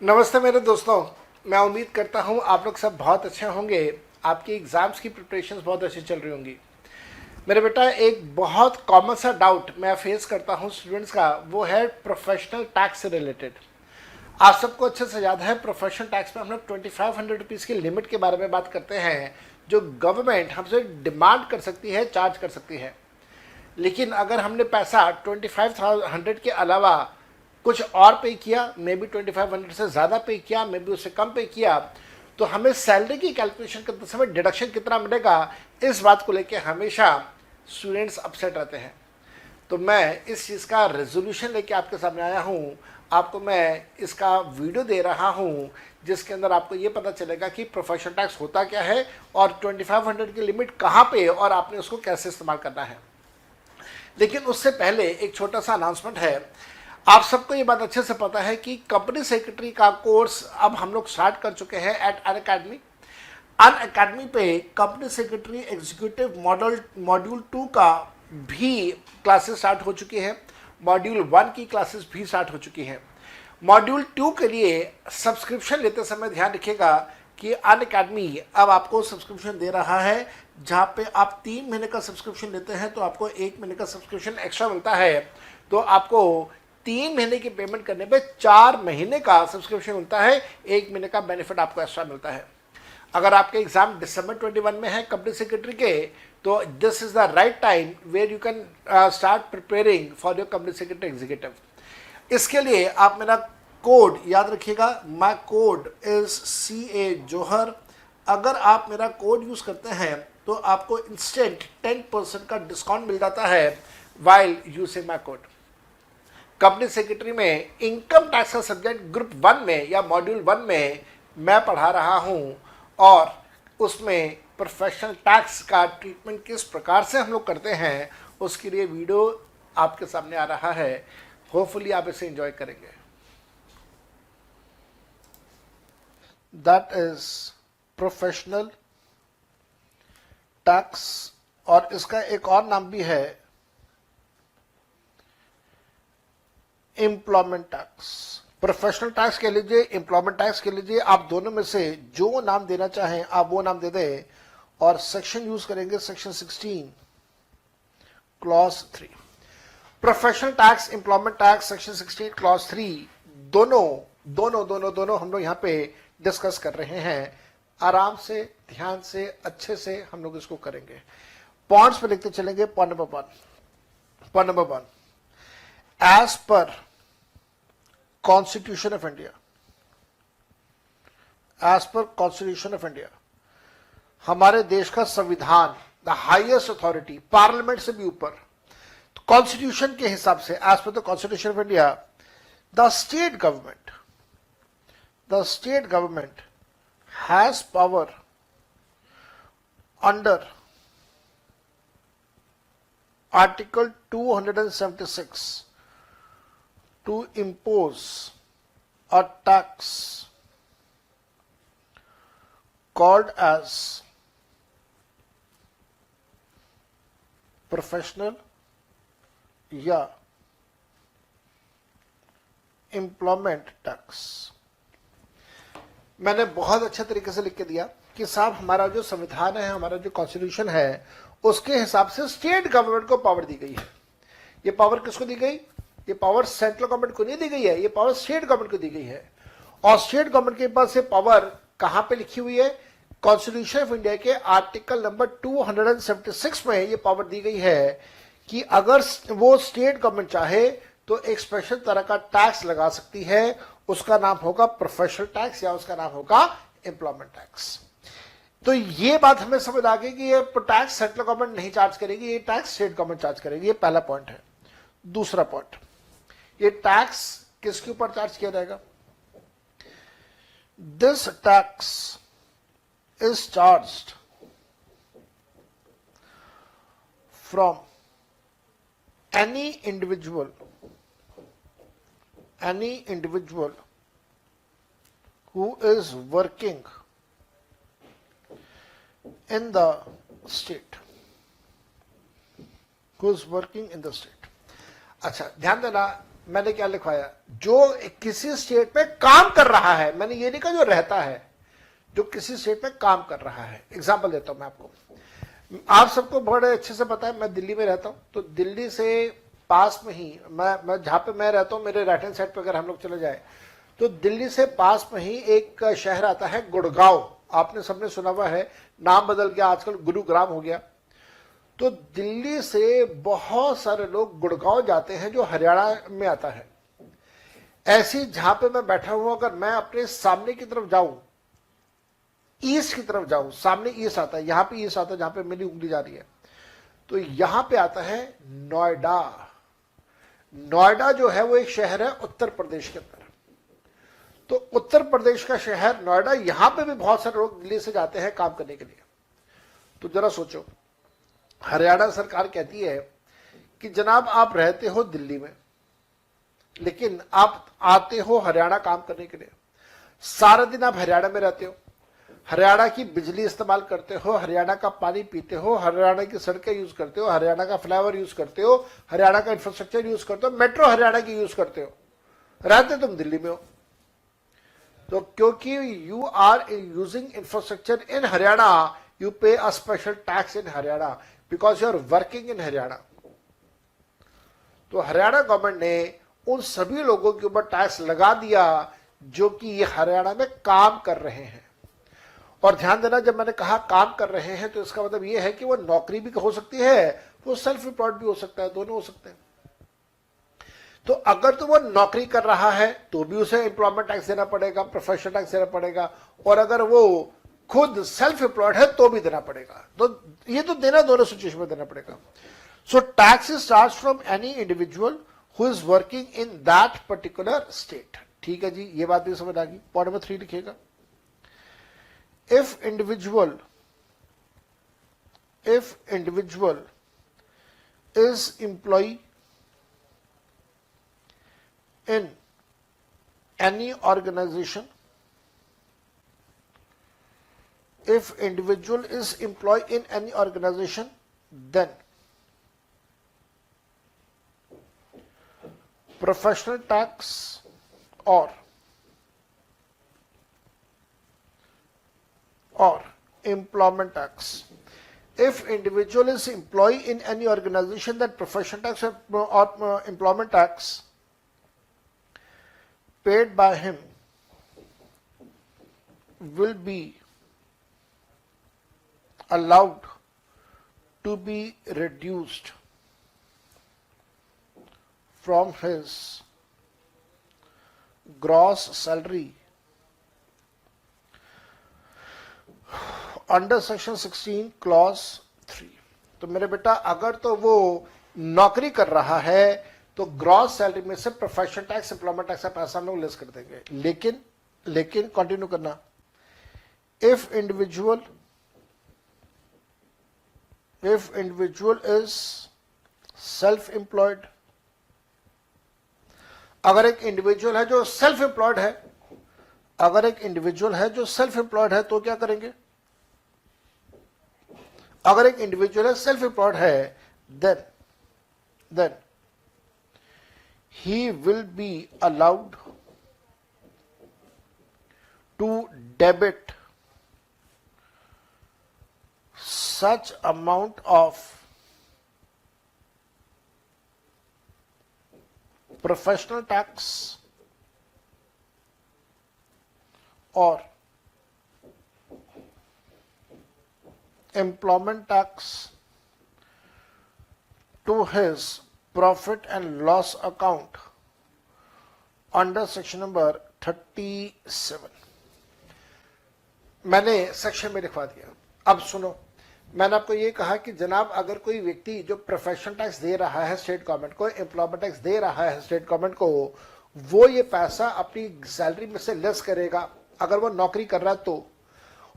नमस्ते मेरे दोस्तों। मैं उम्मीद करता हूँ आप लोग सब बहुत अच्छे होंगे। आपकी एग्ज़ाम्स की प्रिपरेशंस बहुत अच्छी चल रही होंगी। मेरे बेटा, एक बहुत कॉमन सा डाउट मैं फेस करता हूँ स्टूडेंट्स का, वो है प्रोफेशनल टैक्स से रिलेटेड। आप सबको अच्छे से याद है, प्रोफेशनल टैक्स में हम लोग 2500 रुपीज़ की लिमिट के बारे में बात करते हैं, जो गवर्नमेंट हमसे डिमांड कर सकती है, चार्ज कर सकती है। लेकिन अगर हमने पैसा 2500 के अलावा कुछ और पे किया, मे बी 2500 से ज़्यादा पे किया, मे बी उससे कम पे किया, तो हमें सैलरी की कैलकुलेशन करते समय डिडक्शन कितना मिलेगा, इस बात को लेके हमेशा स्टूडेंट्स अपसेट रहते हैं। तो मैं इस चीज़ का रेजोल्यूशन लेके आपके सामने आया हूँ। आपको मैं इसका वीडियो दे रहा हूँ, जिसके अंदर आपको ये पता चलेगा कि प्रोफेशनल टैक्स होता क्या है और 2500 की लिमिट कहाँ पे और आपने उसको कैसे इस्तेमाल करना है। लेकिन उससे पहले एक छोटा सा अनाउंसमेंट है। आप सबको ये बात अच्छे से पता है कि कंपनी सेक्रेटरी का कोर्स अब हम लोग स्टार्ट कर चुके हैं एट अनअकैडमी। अनअकैडमी पे कंपनी सेक्रेटरी एग्जीक्यूटिव मॉड्यूल 2 का भी क्लासेस स्टार्ट हो चुकी हैं। मॉड्यूल 1 की क्लासेस भी स्टार्ट हो चुकी हैं। मॉड्यूल 2 के लिए सब्सक्रिप्शन लेते समय ध्यान रखिएगा कि अनअकैडमी अब आपको सब्सक्रिप्शन दे रहा है, जहाँ पे आप 3 महीने का सब्सक्रिप्शन लेते हैं तो आपको 1 महीने का सब्सक्रिप्शन एक्स्ट्रा मिलता है। तो आपको 3 महीने की पेमेंट करने पे 4 महीने का सब्सक्रिप्शन मिलता है, 1 महीने का बेनिफिट आपको एक्स्ट्रा मिलता है। अगर आपके एग्जाम दिसंबर 21 में है कंपनी सेक्रेटरी के, तो this is the right time where you can start preparing for your company secretary executive. इसके लिए आप मेरा कोड याद रखिएगा। My code is CA Johar. अगर आप मेरा कोड यूज करते हैं तो आपको इंस्टेंट 10% का डिस्काउंट मिल जाता है while using my code. Company secretary में इनकम टैक्स का सब्जेक्ट ग्रुप 1 में या मॉड्यूल 1 में मैं पढ़ा रहा हूं, और उसमें प्रोफेशनल टैक्स का ट्रीटमेंट किस प्रकार से हम लोग करते हैं उसके लिए वीडियो आपके सामने आ रहा है। होपफुली आप इसे एंजॉय करेंगे। दैट इज प्रोफेशनल टैक्स, और इसका एक और नाम भी है एम्प्लॉयमेंट टैक्स। प्रोफेशनल टैक्स के लीजिए, एम्प्लॉयमेंट टैक्स के लीजिए, आप दोनों में से जो नाम देना चाहें आप वो नाम दे दें, और सेक्शन यूज करेंगे section 16 clause 3। Professional tax, employment tax, section 16 clause 3 दोनों दोनों दोनों दोनों हम लोग यहाँ पे डिस्कस कर रहे हैं। आराम से, ध्यान से, अच्छे से हम लोग इसको करेंगे। पॉइंट्स पे लिखते चलेंगे। Point number one, as per constitution of India, as per constitution of India, हमारे देश का संविधान द हाईएस्ट अथॉरिटी, पार्लियामेंट से भी ऊपर, कॉन्स्टिट्यूशन के हिसाब से as per the constitution of India, the state government has power under article 276 to impose a tax called as professional या एम्प्लॉयमेंट टैक्स। मैंने बहुत अच्छे तरीके से लिख के दिया कि साहब, हमारा जो संविधान है, हमारा जो कॉन्स्टिट्यूशन है, उसके हिसाब से स्टेट गवर्नमेंट को पावर दी गई है। ये पावर किसको दी गई? ये पावर सेंट्रल गवर्नमेंट को नहीं दी गई है, ये पावर स्टेट गवर्नमेंट को दी गई है। और स्टेट गवर्नमेंट के पास ये पावर कहां पे लिखी हुई है? कॉन्स्टिट्यूशन ऑफ इंडिया के आर्टिकल नंबर 276 में ये पावर दी गई है कि अगर वो स्टेट गवर्नमेंट चाहे तो एक स्पेशल तरह का टैक्स लगा सकती है। उसका नाम होगा प्रोफेशनल टैक्स या उसका नाम होगा एम्प्लॉयमेंट टैक्स। तो ये बात हमें समझ आ गई कि ये टैक्स सेंट्रल गवर्नमेंट नहीं चार्ज करेगी, ये टैक्स स्टेट गवर्नमेंट चार्ज करेगी। ये पहला पॉइंट है। दूसरा पॉइंट, ये टैक्स किसके ऊपर चार्ज किया जाएगा? This tax is charged from any individual who is working in the state, अच्छा ध्यान देना, मैंने क्या लिखवाया, जो किसी स्टेट में काम कर रहा है, मैंने ये नहीं कहा जो रहता है, जो किसी स्टेट में काम कर रहा है। एग्जाम्पल देता हूं मैं आपको, आप सबको बड़े अच्छे से पता है मैं दिल्ली में रहता हूं, तो दिल्ली से पास में ही मैं जहां पे मैं रहता हूं, मेरे राइट हैंड साइड पे अगर हम लोग चले जाए तो दिल्ली से पास में ही एक शहर आता है गुड़गांव। आपने सबने सुना हुआ है, नाम बदल गया आजकल, गुरुग्राम हो गया। तो दिल्ली से बहुत सारे लोग गुड़गांव जाते हैं जो हरियाणा में आता है। ऐसी जहां पे मैं बैठा हुआ, अगर मैं अपने सामने की तरफ जाऊं, ईस्ट की तरफ जाऊं, सामने ईस्ट आता है, यहां पे ईस्ट आता है जहां पे मेरी उंगली जा रही है, तो यहां पे आता है नोएडा। नोएडा जो है वो एक शहर है उत्तर प्रदेश के अंदर। तो उत्तर प्रदेश का शहर नोएडा, यहां पे भी बहुत सारे लोग दिल्ली से जाते हैं काम करने के लिए। तो जरा सोचो, हरियाणा सरकार कहती है कि जनाब आप रहते हो दिल्ली में, लेकिन आप आते हो हरियाणा काम करने के लिए, सारा दिन आप हरियाणा में रहते हो, हरियाणा की बिजली इस्तेमाल करते हो, हरियाणा का पानी पीते हो, हरियाणा की सड़कें यूज करते हो, हरियाणा का फ्लाईओवर यूज करते हो, हरियाणा का इंफ्रास्ट्रक्चर यूज करते हो, मेट्रो हरियाणा की यूज करते हो, रहते तुम दिल्ली में हो। तो क्योंकि you are using infrastructure in Haryana, you pay a special tax in Haryana because you are working in Haryana. तो हरियाणा गवर्नमेंट ने उन सभी लोगों के ऊपर टैक्स लगा दिया जो कि ये हरियाणा में काम कर रहे हैं। और ध्यान देना, जब मैंने कहा काम कर रहे हैं तो इसका मतलब यह है कि वो नौकरी भी हो सकती है, वो सेल्फ एम्प्लॉयड भी हो सकता है, दोनों हो सकते हैं। तो अगर तो वो नौकरी कर रहा है तो भी उसे एम्प्लॉयमेंट टैक्स देना पड़ेगा, प्रोफेशनल टैक्स देना पड़ेगा, और अगर वो खुद सेल्फ एम्प्लॉयड है तो भी देना पड़ेगा। तो ये तो देना दोनों सिचुएशन में देना पड़ेगा। So tax is charge from any individual who is working in that particular state. ठीक है जी, ये बात भी समझ आ गई। पॉइंट नंबर 3 लिखिएगा, if individual is employee in any organization, if individual is employed in any organization, then professional tax or employment tax. If individual is employee in any organization, then professional tax or employment tax paid by him will be allowed to be reduced from his gross salary under section 16 clause 3। तो मेरे बेटा अगर तो वो नौकरी कर रहा है तो ग्रॉस सैलरी में से प्रोफेशनल टैक्स, एम्प्लॉयमेंट टैक्स का पैसा हम लोग लेस कर देंगे। लेकिन कंटिन्यू करना, if individual is self employed, अगर एक इंडिविजुअल है जो सेल्फ एम्प्लॉयड है, तो क्या करेंगे? अगर एक इंडिविजुअल है सेल्फ एम्प्लॉयड है, then he will be allowed to debit such amount of professional tax or employment tax to his profit and loss account under section number 37। मैंने सेक्शन में लिखवा दिया। अब सुनो, मैंने आपको ये कहा कि जनाब अगर कोई व्यक्ति जो प्रोफेशनल टैक्स दे रहा है स्टेट गवर्नमेंट को, एम्प्लॉयमेंट टैक्स दे रहा है स्टेट गवर्नमेंट को, वो ये पैसा अपनी सैलरी में से लेस करेगा अगर वो नौकरी कर रहा है तो।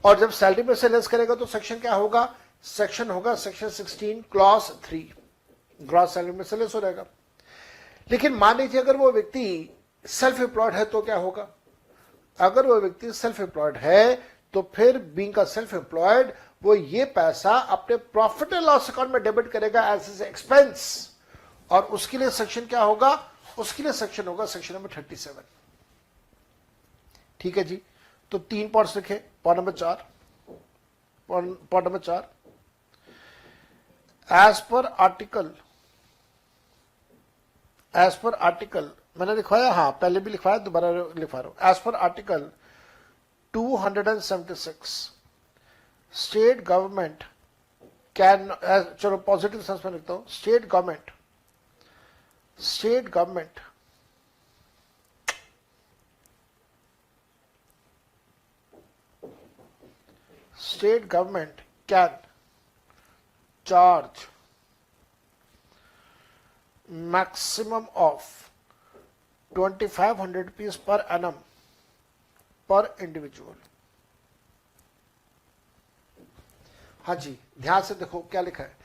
और जब सैलरी में से लेस करेगा तो सेक्शन क्या होगा? सेक्शन होगा सेक्शन 16 क्लॉज 3, ग्रॉस सैलरी में से लेस हो जाएगा। लेकिन मान लीजिए अगर वो व्यक्ति सेल्फ एम्प्लॉयड है तो क्या होगा? अगर वो व्यक्ति सेल्फ एम्प्लॉयड है तो फिर बीइंग का सेल्फ एम्प्लॉयड वो ये पैसा अपने प्रॉफिट एंड लॉस अकाउंट में डेबिट करेगा एज इज एक्सपेंस, और उसके लिए सेक्शन क्या होगा? उसके लिए सेक्शन होगा सेक्शन नंबर 37। ठीक है जी, तो 3 पॉइंट्स लिखे। Point number 4, as per article मैंने लिखवाया, हाँ पहले भी लिखवाया, दोबारा लिखवा रहा हूं। As per article 276 state government can, चलो पॉजिटिव सेंस में लिखता हूं, state government can charge maximum of 2500 rupees per annum per individual। हाँ जी, ध्यान से देखो क्या लिखा है।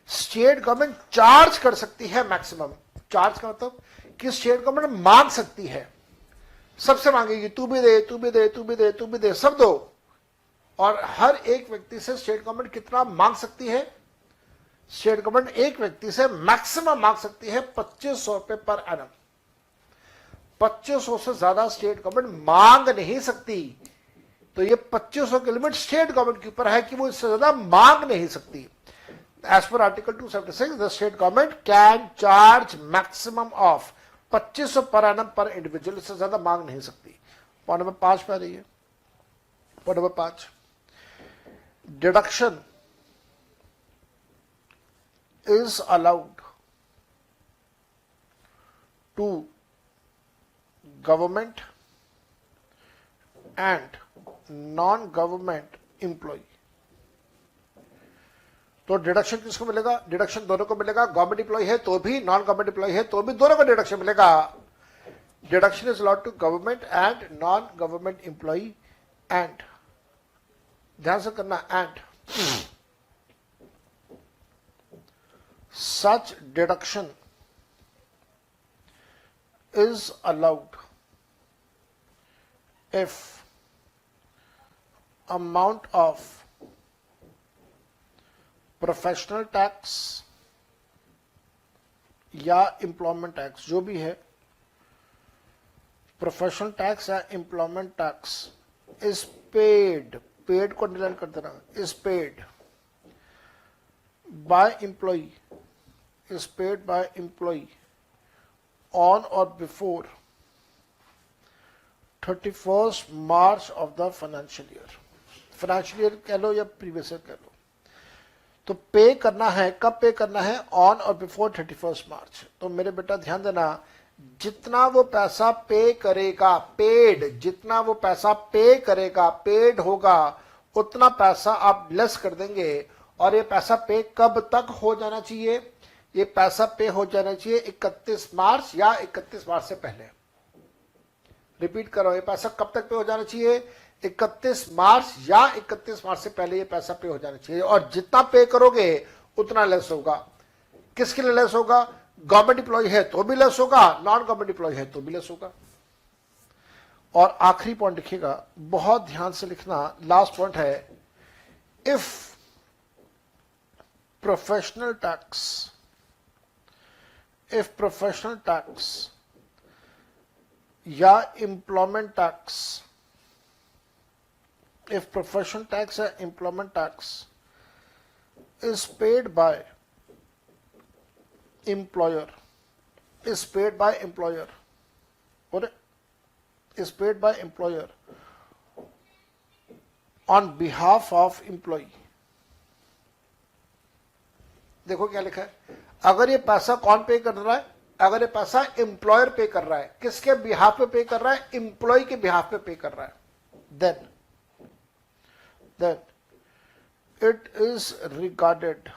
स्टेट गवर्नमेंट चार्ज कर सकती है मैक्सिमम। चार्ज का मतलब कि स्टेट गवर्नमेंट मांग सकती है, सबसे मांगेगी, तू भी दे, तू भी दे, तू भी दे, तू भी दे, सब दो। और हर एक व्यक्ति से स्टेट गवर्नमेंट कितना मांग सकती है? स्टेट गवर्नमेंट एक व्यक्ति से मैक्सिमम मांग सकती है 2500 रुपए पर एनम। 2500 से ज्यादा स्टेट गवर्नमेंट मांग नहीं सकती। तो ये 2500 की लिमिट स्टेट गवर्नमेंट के ऊपर है कि वो इससे ज्यादा मांग नहीं सकती। As per article 276 the state government can charge maximum of 2500 per annum पर इंडिविजुअल, इससे ज्यादा मांग नहीं सकती। पॉइंट नंबर 5 पे आ रही है। Point number 5, deduction is allowed to government and non-government employee। तो डिडक्शन किसको मिलेगा? डिडक्शन दोनों को मिलेगा। गवर्नमेंट एम्प्लॉय है तो भी, नॉन गवर्नमेंट एम्प्लॉय है तो भी, दोनों को डिडक्शन मिलेगा। Deduction is allowed to government and non government employ and, ध्यान से करना, and such deduction is allowed if amount of professional tax या एम्प्लॉयमेंट टैक्स, जो भी है, प्रोफेशनल टैक्स या employment tax is paid, paid को अंडरलाइन कर देना, is paid by employ, is paid by employee on or before 31st March of the financial year। Financial year कह लो या प्रीवियस ईयर कह लो। तो पे करना है, कब पे करना है? ऑन और बिफोर 31st मार्च। तो मेरे बेटा ध्यान देना, जितना वो पैसा पे करेगा, पेड, जितना वो पैसा पे करेगा, पेड होगा, उतना पैसा आप लेस कर देंगे। और ये पैसा पे कब तक हो जाना चाहिए? ये पैसा पे हो जाना चाहिए 31 मार्च या 31 मार्च से पहले। रिपीट कर रहा हूं, ये पैसा कब तक पे हो जाना चाहिए? 31 मार्च या 31 मार्च से पहले ये पैसा पे हो जाना चाहिए। और जितना पे करोगे उतना लेस होगा। किसके लिए लेस होगा? गवर्नमेंट एम्प्लॉय है तो भी लेस होगा, नॉन गवर्नमेंट एम्प्लॉय है तो भी लेस होगा। और आखिरी पॉइंट लिखिएगा, बहुत ध्यान से लिखना, लास्ट पॉइंट है, इफ प्रोफेशनल टैक्स या employment tax, if professional tax or employment tax is paid by employer, or is paid by employer on behalf of employee। देखो क्या लिखा है, अगर ये पैसा कौन पे कर रहा है? अगर ये पैसा एम्प्लॉयर पे कर रहा है, किसके बिहाफ पे पे कर रहा है? एम्प्लॉय के बिहाफ पे पे कर रहा है, then it is regarded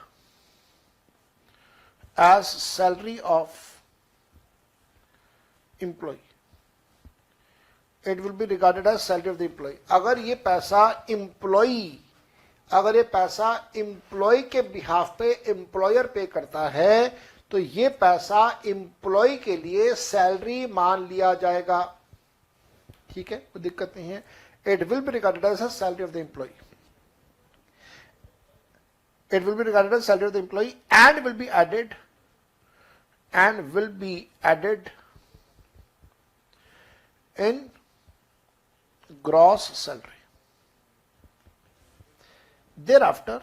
as salary of employee। It will be regarded as salary of the employee। अगर ये पैसा एम्प्लॉय के बिहाफ पे एम्प्लॉयर पे करता है तो ये पैसा एम्प्लॉय के लिए सैलरी मान लिया जाएगा। ठीक है, कोई दिक्कत नहीं है। It will be regarded as a salary of the employee। It will be regarded as salary of the employee and will be added in gross salary. Thereafter,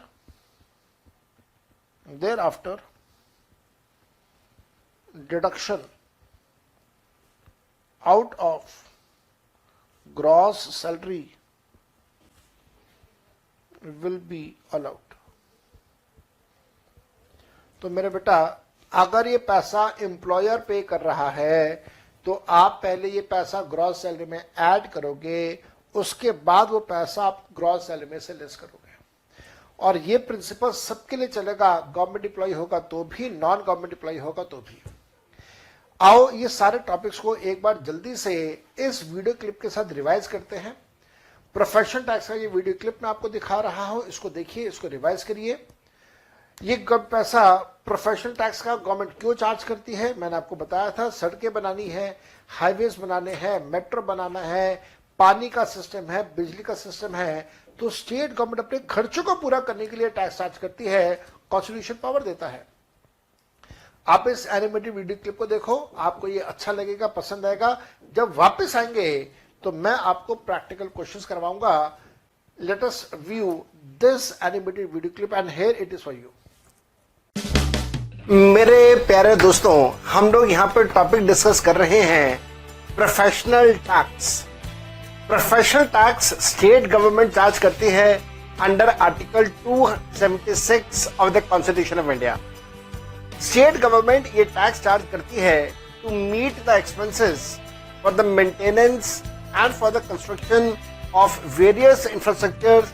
deduction out of gross salary will be allowed. तो मेरे बेटा, अगर ये पैसा employer पे कर रहा है तो आप पहले ये पैसा ग्रॉस सैलरी में ऐड करोगे, उसके बाद वो पैसा आप ग्रॉस सैलरी में से लेस करोगे। और ये प्रिंसिपल सबके लिए चलेगा, गवर्नमेंट एम्प्लॉय होगा तो भी, नॉन गवर्नमेंट एम्प्लॉय होगा तो भी। आओ ये सारे टॉपिक्स को एक बार जल्दी से इस वीडियो क्लिप के साथ रिवाइज करते हैं। प्रोफेशनल टैक्स का ये वीडियो क्लिप मैं आपको दिखा रहा हूं, इसको देखिए, इसको रिवाइज करिए। ये पैसा प्रोफेशनल टैक्स का गवर्नमेंट क्यों चार्ज करती है, मैंने आपको बताया था। सड़कें बनानी है, हाईवेज बनाने हैं, मेट्रो बनाना है, पानी का सिस्टम है, बिजली का सिस्टम है, तो स्टेट गवर्नमेंट अपने खर्चों को पूरा करने के लिए टैक्स चार्ज करती है, कॉन्स्टिट्यूशन पावर देता है। आप इस एनिमेटेड वीडियो क्लिप को देखो, आपको ये अच्छा लगेगा, पसंद आएगा। जब वापस आएंगे तो मैं आपको प्रैक्टिकल क्वेश्चंस करवाऊंगा। Let us view this animated video clip and here it is for you. मेरे प्यारे दोस्तों, हम लोग यहाँ पर टॉपिक डिस्कस कर रहे हैं professional tax. Professional tax state government charge करती है under article 276 of the constitution of India. State government ये टैक्स चार्ज करती है to meet the expenses for the maintenance and for the construction of various infrastructure,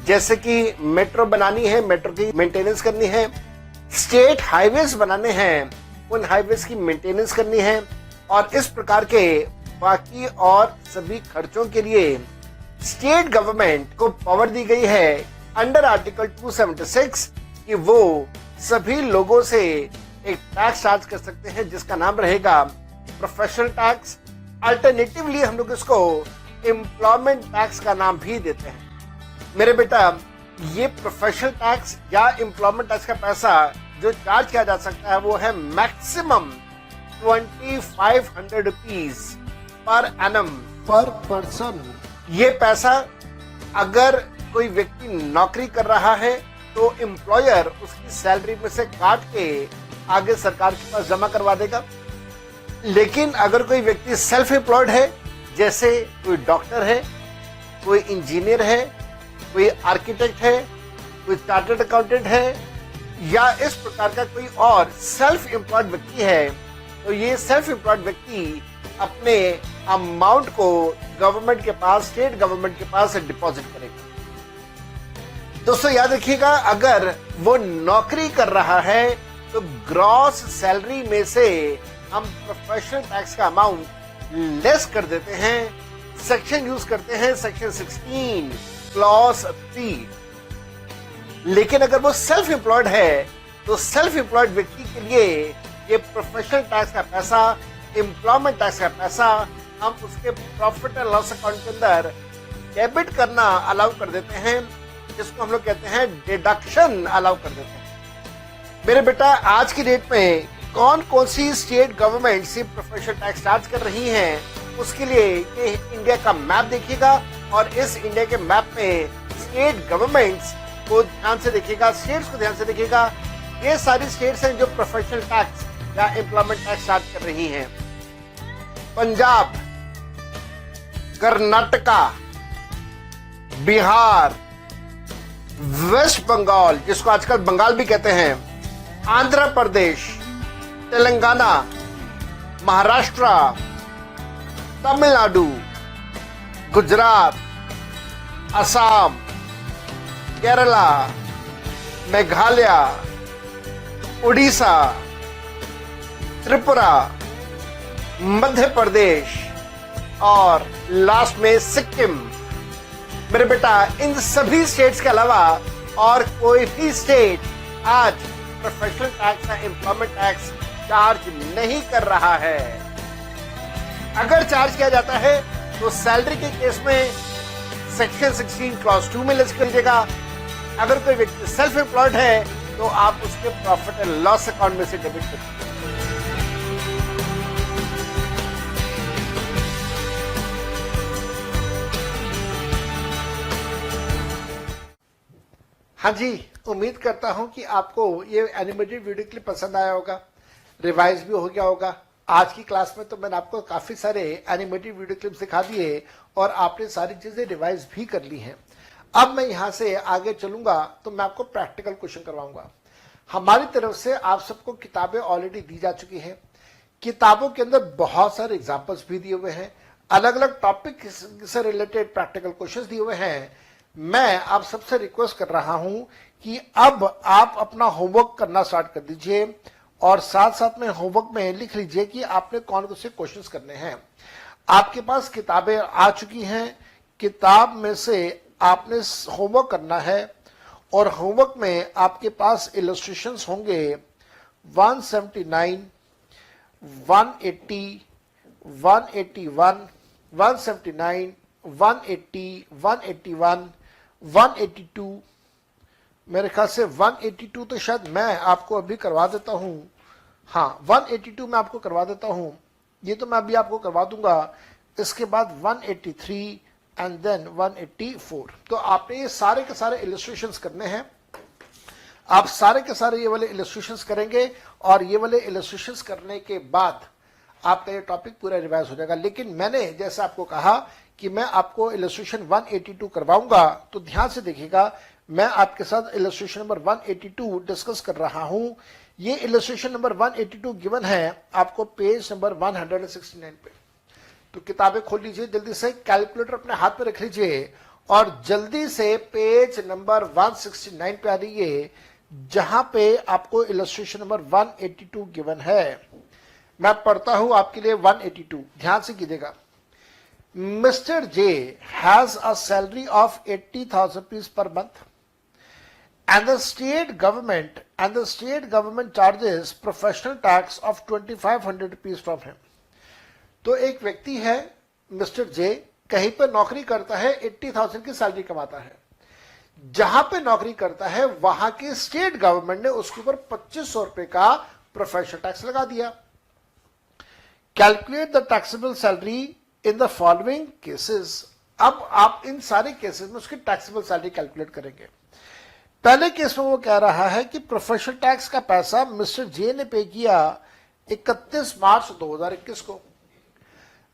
जैसे कि metro बनानी है, metro की मेंटेनेंस करनी है, स्टेट हाईवेज बनाने हैं, उन हाईवेज की मेंटेनेंस करनी है, और इस प्रकार के बाकी और सभी खर्चों के लिए स्टेट गवर्नमेंट को पावर दी गई है अंडर आर्टिकल 276 कि वो सभी लोगों से एक टैक्स चार्ज कर सकते हैं जिसका नाम रहेगा प्रोफेशनल टैक्स। अल्टरनेटिवली हम लोग इसको एम्प्लॉयमेंट टैक्स का नाम भी देते हैं। मेरे बेटा, ये प्रोफेशनल टैक्स या एम्प्लॉयमेंट टैक्स का पैसा जो चार्ज किया जा सकता है वो है मैक्सिमम 2500 रुपीज पर एनम पर पर्सन। ये पैसा अगर कोई व्यक्ति नौकरी कर रहा है तो एम्प्लॉयर उसकी सैलरी में से काट के आगे सरकार के पास जमा करवा देगा। लेकिन अगर कोई व्यक्ति सेल्फ एम्प्लॉयड है, जैसे कोई डॉक्टर है, कोई इंजीनियर है, कोई आर्किटेक्ट है, कोई चार्टर्ड अकाउंटेंट है, या इस प्रकार का कोई और सेल्फ एम्प्लॉयड व्यक्ति है, तो ये सेल्फ एम्प्लॉयड व्यक्ति अपने अमाउंट को गवर्नमेंट के पास, स्टेट गवर्नमेंट के पास डिपॉजिट करेगा। दोस्तों याद रखिएगा, अगर वो नौकरी कर रहा है तो ग्रॉस सैलरी में से हम प्रोफेशनल टैक्स का अमाउंट लेस कर देते हैं। सेक्शन यूज करते हैं सेक्शन 16 क्लॉज 3। लेकिन अगर वो सेल्फ एम्प्लॉयड है तो सेल्फ एम्प्लॉयड व्यक्ति के लिए ये प्रोफेशनल टैक्स का पैसा, एम्प्लॉयमेंट टैक्स का पैसा हम उसके प्रॉफिट एंड लॉस अकाउंट के अंदर डेबिट करना अलाउ कर देते हैं, जिसको हम लोग कहते हैं डिडक्शन अलाउ कर देते हैं। मेरे बेटा, आज की डेट में कौन कौन सी स्टेट गवर्नमेंट से प्रोफेशनल टैक्स चार्ज कर रही हैं, उसके लिए ये इंडिया का मैप देखिएगा, और इस इंडिया के मैप में स्टेट गवर्नमेंट्स को ध्यान से देखिएगा, स्टेट्स को ध्यान से देखिएगा। ये सारी स्टेट्स हैं जो प्रोफेशनल टैक्स या एम्प्लॉयमेंट टैक्स चार्ज कर रही हैं। पंजाब, कर्नाटका, बिहार, वेस्ट बंगाल, जिसको आजकल बंगाल भी कहते हैं, आंध्र प्रदेश, तेलंगाना, महाराष्ट्र, तमिलनाडु, गुजरात, असम, केरला, मेघालय, उड़ीसा, त्रिपुरा, मध्य प्रदेश और लास्ट में सिक्किम। मेरे बेटा, इन सभी स्टेट्स के अलावा और कोई भी स्टेट आज प्रोफेशनल टैक्स या एम्प्लॉयमेंट टैक्स चार्ज नहीं कर रहा है। अगर चार्ज किया जाता है तो सैलरी के केस में सेक्शन 16 क्लॉज 2 में लेस कर दीजिएगा। अगर कोई व्यक्ति सेल्फ एम्प्लॉयड है तो आप उसके प्रॉफिट एंड लॉस अकाउंट में से डेबिट कर दीजिए। हाँ जी, उम्मीद करता हूं कि आपको ये एनिमेटेड वीडियो क्लिप पसंद आया होगा, रिवाइज भी हो गया होगा। आज की क्लास में तो मैंने आपको काफी सारे एनिमेटेड वीडियो क्लिप्स दिखा दिए और आपने सारी चीजें रिवाइज भी कर ली हैं। अब मैं यहां से आगे चलूंगा तो मैं आपको प्रैक्टिकल क्वेश्चन करवाऊंगा। हमारी तरफ से आप सबको किताबें ऑलरेडी दी जा चुकी हैं। किताबों के अंदर बहुत सारे एग्जाम्पल्स भी दिए हुए हैं, अलग अलग टॉपिक से रिलेटेड प्रैक्टिकल क्वेश्चंस दिए हुए हैं। मैं आप सबसे रिक्वेस्ट कर रहा हूं कि अब आप अपना होमवर्क करना स्टार्ट कर दीजिए और साथ साथ में होमवर्क में लिख लीजिए कि आपने कौन कौन से क्वेश्चंस करने हैं। आपके पास किताबें आ चुकी हैं, किताब में से आपने होमवर्क करना है और होमवर्क में आपके पास इलस्ट्रेशंस होंगे 179, 180, 181, 179, 180, 181, 182। मेरे ख्याल से 182 तो शायद मैं आपको अभी करवा देता हूं। हाँ, 182 मैं आपको करवा देता हूं, ये तो मैं अभी आपको करवा दूंगा। इसके बाद 183 एंड देन 184। तो आपने ये सारे के सारे इलस्ट्रेशंस करने हैं। आप सारे के सारे ये वाले इलस्ट्रेशंस करेंगे और ये वाले इलस्ट्रेशंस करने के बाद आपका ये टॉपिक पूरा रिवाइज हो जाएगा। लेकिन मैंने जैसे आपको कहा कि मैं आपको इलस्ट्रेशन 182 करवाऊंगा, तो ध्यान से देखिएगा। मैं आपके साथ इलस्ट्रेशन नंबर 182 डिस्कस कर रहा हूं। ये इलस्ट्रेशन नंबर 182 गिवन है आपको पेज नंबर 169 पे। तो किताबें खोल लीजिए, जल्दी से कैलकुलेटर अपने हाथ में रख लीजिए और जल्दी से पेज नंबर 169 पे आ जाइए, जहां पे आपको इलस्ट्रेशन नंबर 182 गिवन है। मैं पढ़ता हूं आपके लिए 182, ध्यान से कीजिएगा। Mister J has a salary of 80,000 rupees per month and the state government charges professional tax of 2,500 rupees from him। तो एक व्यक्ति है मिस्टर जे, कहीं पर नौकरी करता है, 80,000 की सैलरी कमाता है। जहां पे नौकरी करता है वहां की स्टेट गवर्नमेंट ने उसके ऊपर 2,500 रुपए का प्रोफेशनल टैक्स लगा दिया। Calculate the taxable salary in the following cases. अब आप इन सारे केसेस में उसकी टैक्सेबल सैलरी कैलकुलेट करेंगे। पहले केस में वो कह रहा है कि प्रोफेशनल टैक्स का पैसा मिस्टर जे ने पे किया 31 मार्च 2021 को।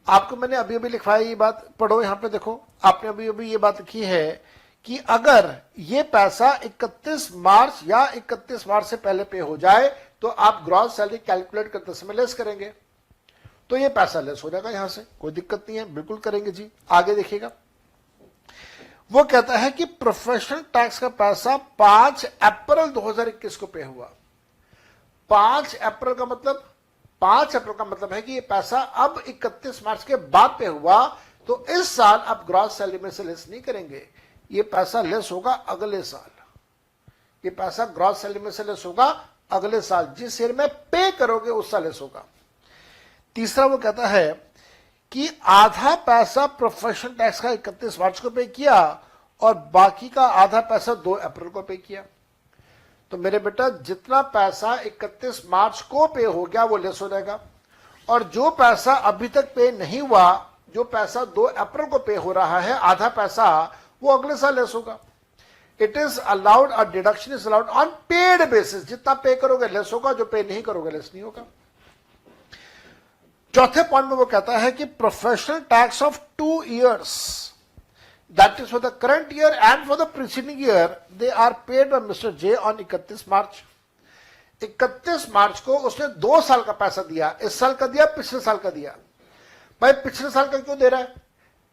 आपको मैंने अभी अभी लिखवाया, ये बात पढ़ो, यहां पे देखो, आपने अभी अभी ये बात लिखी है कि अगर ये पैसा 31 मार्च या 31 मार्च से पहले पे हो जाए तो आप ग्रॉस सैलरी कैलकुलेट करते समय लेस करेंगे, तो ये पैसा लेस हो जाएगा। यहां से कोई दिक्कत नहीं है, बिल्कुल करेंगे जी। आगे देखिएगा, वो कहता है कि प्रोफेशनल टैक्स का पैसा 5 अप्रैल 2021 को पे हुआ। 5 अप्रैल का मतलब है कि ये पैसा अब 31 मार्च के बाद पे हुआ, तो इस साल आप ग्रॉस सैलरी में से लेस नहीं करेंगे, ये पैसा लेस होगा अगले साल। ये पैसा ग्रॉस सैलरी में से लेस होगा अगले साल, जिस ईयर में पे करोगे उस साल लेस होगा। तीसरा वो कहता है कि आधा पैसा प्रोफेशनल टैक्स का 31 मार्च को पे किया और बाकी का आधा पैसा 2 अप्रैल को पे किया। तो मेरे बेटा जितना पैसा 31 मार्च को पे हो गया वो लेस हो जाएगा, और जो पैसा अभी तक पे नहीं हुआ, जो पैसा 2 अप्रैल को पे हो रहा है, आधा पैसा, वो अगले साल लेस होगा। It is allowed, a deduction is allowed on paid basis. जितना पे करोगे लेस होगा, जो पे नहीं करोगे लेस नहीं होगा। चौथे पॉइंट में वो कहता है कि professional tax of 2 years, that is for the current year and for the preceding year, they are paid by mister J on 31 March. 31 मार्च को उसने 2 साल का पैसा दिया, इस साल का दिया, पिछले साल का दिया। भाई पिछले साल का क्यों दे रहा है?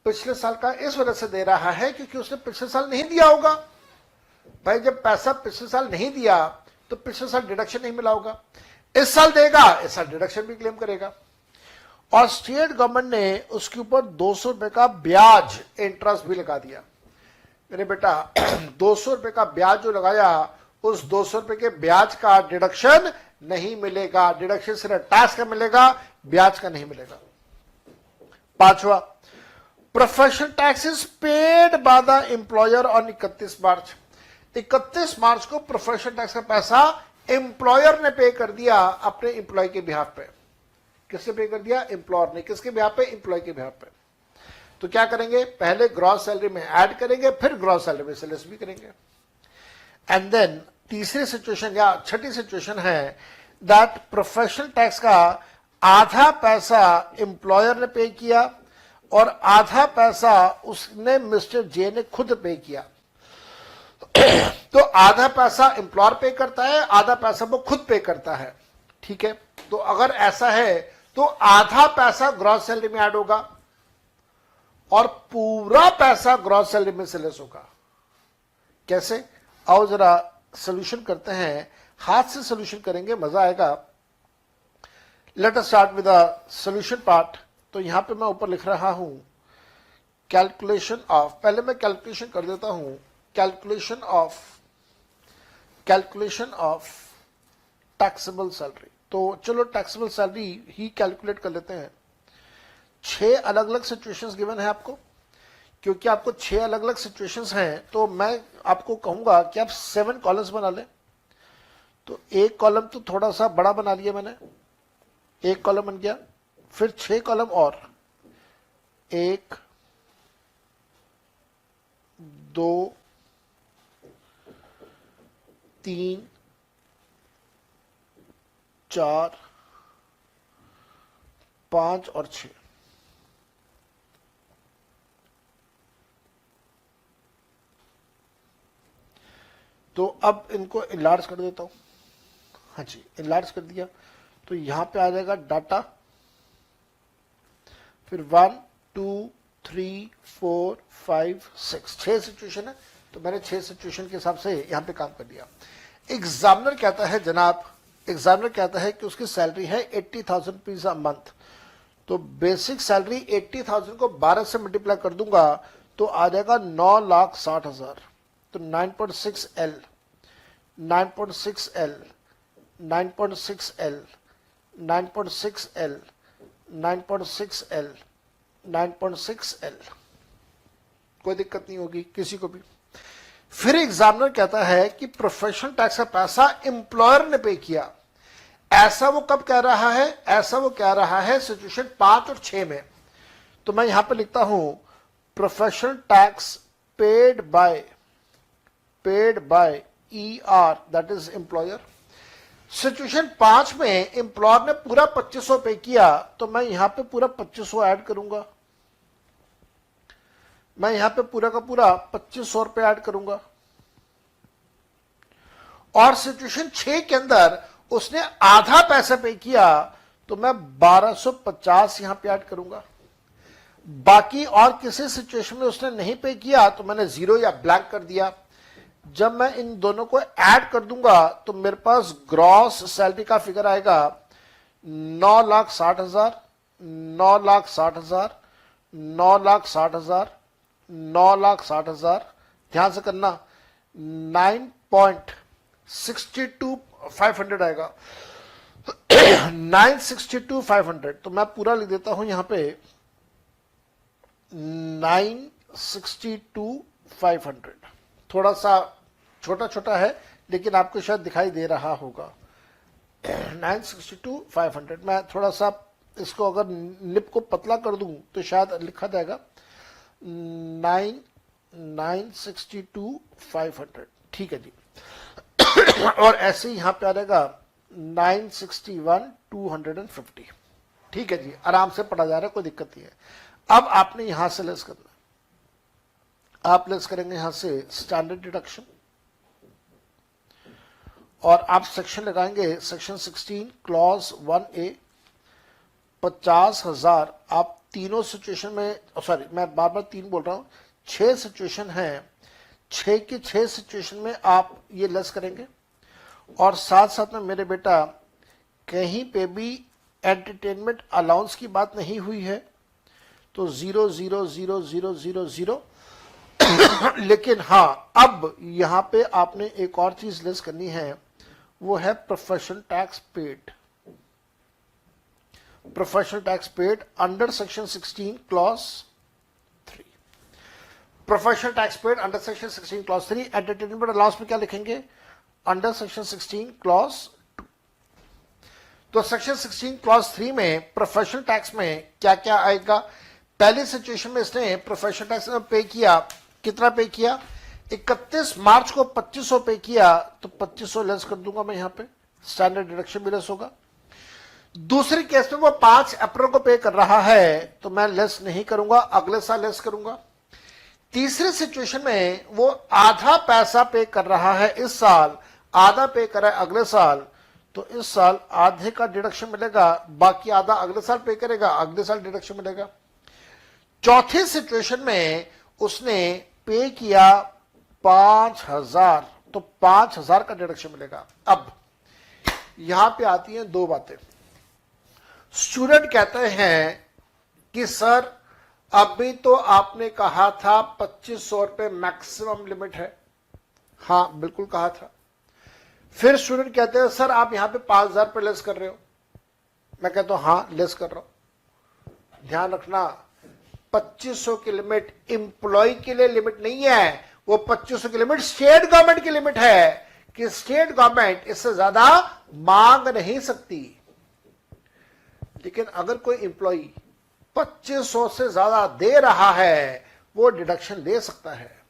पिछले साल का इस वजह से दे रहा है क्योंकि उसने पिछले साल नहीं दिया होगा। भाई जब पैसा पिछले साल नहीं दिया तो पिछले साल डिडक्शन नहीं मिला होगा। इस साल देगा, इस साल डिडक्शन भी क्लेम करेगा। और स्टेट गवर्नमेंट ने उसके ऊपर 200 रुपए का ब्याज, इंटरेस्ट भी लगा दिया। मेरे बेटा 200 रुपए का ब्याज जो लगाया, उस 200 रुपए के ब्याज का डिडक्शन नहीं मिलेगा। डिडक्शन सिर्फ टैक्स का मिलेगा, ब्याज का नहीं मिलेगा। पांचवा, professional tax is paid by the employer on 31 March. 31 मार्च को प्रोफेशनल टैक्स का पैसा एम्प्लॉयर ने पे कर दिया अपने एम्प्लॉय के बिहाफ पे। किसने पे कर दिया? एम्प्लॉयर ने। किसके बिहाफ पे? एम्प्लॉय के बिहाफ पे। तो क्या करेंगे? पहले ग्रॉस सैलरी में ऐड करेंगे, फिर ग्रॉस सैलरी में से लेस भी करेंगे। एंड देन तीसरी सिचुएशन या छठी सिचुएशन है दैट प्रोफेशनल टैक्स का आधा पैसा एम्प्लॉयर ने पे किया और आधा पैसा उसने मिस्टर जे ने खुद पे किया। तो आधा पैसा एम्प्लॉयर पे करता है, आधा पैसा वो खुद पे करता है। ठीक है, तो अगर ऐसा है तो आधा पैसा ग्रॉस सैलरी में ऐड होगा और पूरा पैसा ग्रॉस सैलरी में से लेस होगा। कैसे? आओ जरा सोल्यूशन करते हैं, हाथ से सोल्यूशन करेंगे, मजा आएगा। Let us start with the solution part. तो यहां पे मैं ऊपर लिख रहा हूं कैलकुलेशन ऑफ, पहले मैं कैलकुलेशन कर देता हूं, कैलकुलेशन ऑफ टैक्सेबल सैलरी। तो चलो टैक्सेबल सैलरी ही कैलकुलेट कर लेते हैं। 6 अलग अलग सिचुएशंस गिवन है आपको, क्योंकि आपको 6 अलग अलग सिचुएशंस हैं, तो मैं आपको कहूंगा कि आप 7 कॉलम्स बना लें। तो एक कॉलम तो थोड़ा सा बड़ा बना लिया मैंने, एक कॉलम बन गया, फिर 6 कॉलम और, 1 2 3 4 5 और 6। तो अब इनको इनलार्ज कर देता हूं। हाँ जी, इनलार्ज कर दिया। तो यहां पे आ जाएगा डाटा, फिर 1 2 3 4 5 6, 6 सिचुएशन है। तो मैंने 6 सिचुएशन के हिसाब से यहां पे काम कर दिया। एग्जामिनर कहता है जनाब, एग्जामिनर कहता है कि उसकी सैलरी है 80,000 रुपीज अ मंथ। तो बेसिक सैलरी 80,000 को 12 से मल्टीप्लाई कर दूंगा तो आ जाएगा 9,60,000। तो 9.6L 9.6L 9.6L 9.6L 9.6L 9.6L, कोई दिक्कत नहीं होगी किसी को भी। फिर एग्जामिनर कहता है कि प्रोफेशनल टैक्स का पैसा एम्प्लॉयर ने पे किया। ऐसा वो कब कह रहा है? ऐसा वो कह रहा है सिचुएशन 5 और 6 में। तो मैं यहां पे लिखता हूं professional tax paid by ER, that is employer. Situation 5 में एम्प्लॉयर ने पूरा 2500 पे किया, तो मैं यहां पे पूरा 2500 ऐड करूंगा, मैं यहां पे पूरा का पूरा 2500 रुपए ऐड करूंगा। और सिचुएशन 6 के अंदर उसने आधा पैसा पे किया, तो मैं 1250 यहां पे ऐड करूंगा। बाकी और किसी सिचुएशन में उसने नहीं पे किया तो मैंने 0 या ब्लैंक कर दिया। जब मैं इन दोनों को ऐड कर दूंगा तो मेरे पास ग्रॉस सैलरी का फिगर आएगा 9,60,000 9,60,000 9,60,000 9,60,000। ध्यान से करना, 9.62,500 आएगा 962,500। तो मैं पूरा लिख देता हूं यहां पे 962,500। थोड़ा सा छोटा छोटा है लेकिन आपको शायद दिखाई दे रहा होगा। 962,500। मैं थोड़ा सा इसको अगर निप को पतला कर दूं तो शायद लिखा जाएगा 962,500। ठीक है जी। और ऐसे ही यहां पे आ जाएगा 961,250। ठीक है जी, आराम से पढ़ा जा रहा है, कोई दिक्कत नहीं है। अब आपने यहां से लेस करना, आप लेस करेंगे यहां से स्टैंडर्ड डिडक्शन और आप सेक्शन लगाएंगे सेक्शन 16 क्लॉज 1A 50,000। आप तीनों सिचुएशन में, सॉरी मैं बार बार 3 बोल रहा हूं, 6 सिचुएशन हैं, 6 की 6 सिचुएशन में आप ये लेस करेंगे। और साथ साथ में मेरे बेटा कहीं पे भी एंटरटेनमेंट अलाउंस की बात नहीं हुई है, तो 0 0 0 0 0 0। लेकिन हां, अब यहां पे आपने एक और चीज लेस करनी है, वो है professional tax paid. Professional tax paid under section 16 clause 3। Professional tax paid under section 16 clause 3। Entertainment allowance में क्या लिखेंगे? Under section 16 clause 2। तो सेक्शन 16 क्लॉज 3 में प्रोफेशनल टैक्स में क्या क्या आएगा? पहली सिचुएशन में इसने प्रोफेशनल टैक्स पे किया, कितना पे किया? 31 मार्च को 2500 पे किया तो 2500 लेस कर दूंगा मैं, यहां पे स्टैंडर्ड डिडक्शन भी लेस होगा। दूसरे केस में वो 5 अप्रैल को पे कर रहा है तो मैं लेस नहीं करूंगा, अगले साल लेस करूंगा। तीसरे सिचुएशन में वो आधा पैसा पे कर रहा है इस साल, आधा पे कर रहा है अगले साल, तो इस साल आधे का डिडक्शन मिलेगा, बाकी आधा अगले साल पे करेगा, अगले साल डिडक्शन मिलेगा। चौथे सिचुएशन में उसने पे किया 5000 तो 5000 का डिडक्शन मिलेगा। अब यहां पे आती हैं दो बातें। स्टूडेंट कहते हैं कि सर अभी तो आपने कहा था 2500 रुपए मैक्सिमम लिमिट है। हां बिल्कुल कहा था। फिर स्टूडेंट कहते हैं सर आप यहां पे 5000 पे लेस कर रहे हो। मैं कहता हूं हां लेस कर रहा हूं। ध्यान रखना 2500 की लिमिट एम्प्लॉय के लिए लिमिट नहीं है, वो 2500 की लिमिट स्टेट गवर्नमेंट की लिमिट है कि स्टेट गवर्नमेंट इससे ज्यादा मांग नहीं सकती। लेकिन अगर कोई एम्प्लॉय 2500 से ज्यादा दे रहा है वो डिडक्शन ले सकता है।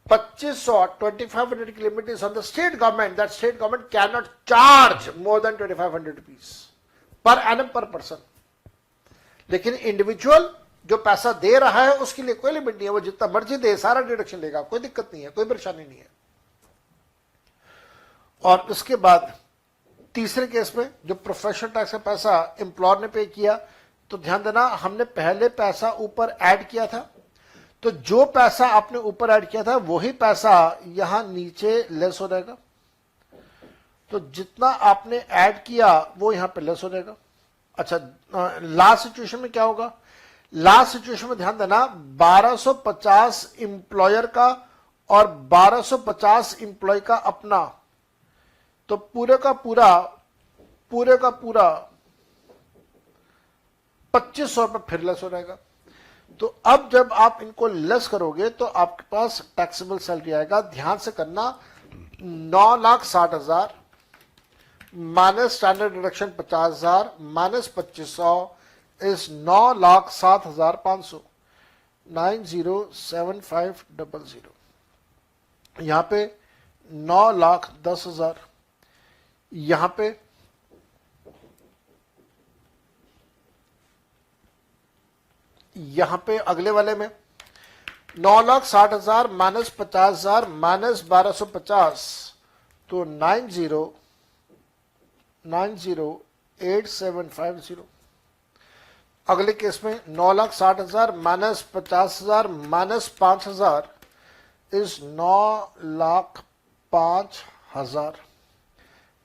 2500 2500 की limit is on the state government, that state government can not charge more than 2500 rupees per annum पर पर्सन। लेकिन इंडिविजुअल जो पैसा दे रहा है उसके लिए कोई लिमिट नहीं है, वो जितना मर्जी दे सारा डिडक्शन लेगा, कोई दिक्कत नहीं है, कोई परेशानी नहीं है। और उसके बाद तीसरे केस में जो प्रोफेशनल टैक्स का पैसा एम्प्लॉयर ने पे किया, तो ध्यान देना हमने पहले पैसा ऊपर ऐड किया था, तो जो पैसा आपने ऊपर ऐड किया था वही पैसा यहां नीचे लेस हो जाएगा। तो जितना आपने ऐड किया वो यहां पे लेस हो जाएगा। अच्छा लास्ट सिचुएशन में क्या होगा? लास्ट सिचुएशन में ध्यान देना 1250 इंप्लॉयर का और 1250 इंप्लॉय का अपना, तो पूरे का पूरा 2500 रुपये फिर लेस हो जाएगा। तो अब जब आप इनको लेस करोगे तो आपके पास टैक्सेबल सैलरी आएगा। ध्यान से करना 9,60,000 minus standard deduction 50,000 minus 2500 is 9,60,500 907500। यहां पे 9,10,000, यहां पे अगले वाले में 9,60,000 माइनस 50,000 माइनस 1250 तो 90,8750। अगले केस में 9,60,000 minus 50,000 minus 5,000 is 9,05,000।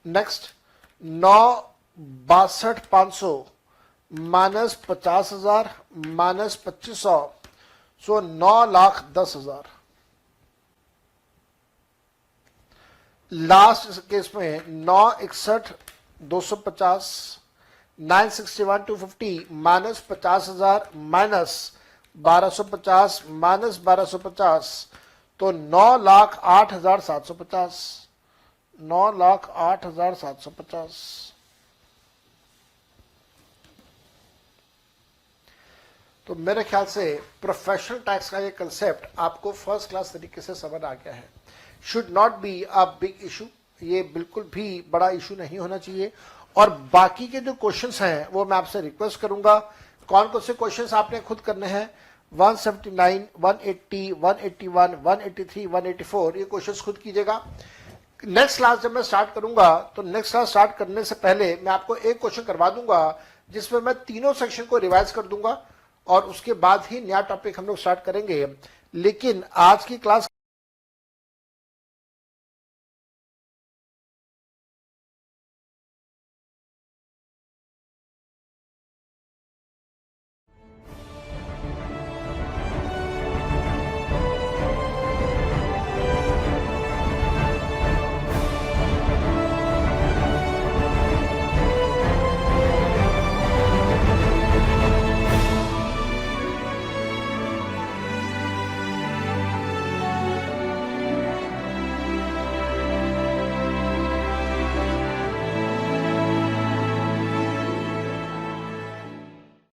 Next 9,62,500 minus 50,000 minus 2500 so 9,10,000। Last case में 9,61,250 9,61,250 माइनस 50,000 माइनस 1,250 माइनस 1,250 तो 9,08,750 9,08,750। तो मेरे ख्याल से प्रोफेशनल टैक्स का ये कंसेप्ट आपको फर्स्ट क्लास तरीके से समझ आ गया है। Should not be a big issue, ये बिल्कुल भी बड़ा इशू नहीं होना चाहिए। और बाकी के जो क्वेश्चंस हैं वो मैं आपसे रिक्वेस्ट करूंगा, कौन कौन से क्वेश्चंस आपने खुद करने हैं 179, 180, 181, 183, 184 ये क्वेश्चंस खुद कीजिएगा। नेक्स्ट क्लास जब मैं स्टार्ट करूंगा तो नेक्स्ट क्लास स्टार्ट करने से पहले मैं आपको एक क्वेश्चन करवा दूंगा जिसमें मैं तीनों सेक्शन को रिवाइज कर दूंगा और उसके बाद ही नया टॉपिक हम लोग स्टार्ट करेंगे। लेकिन आज की क्लास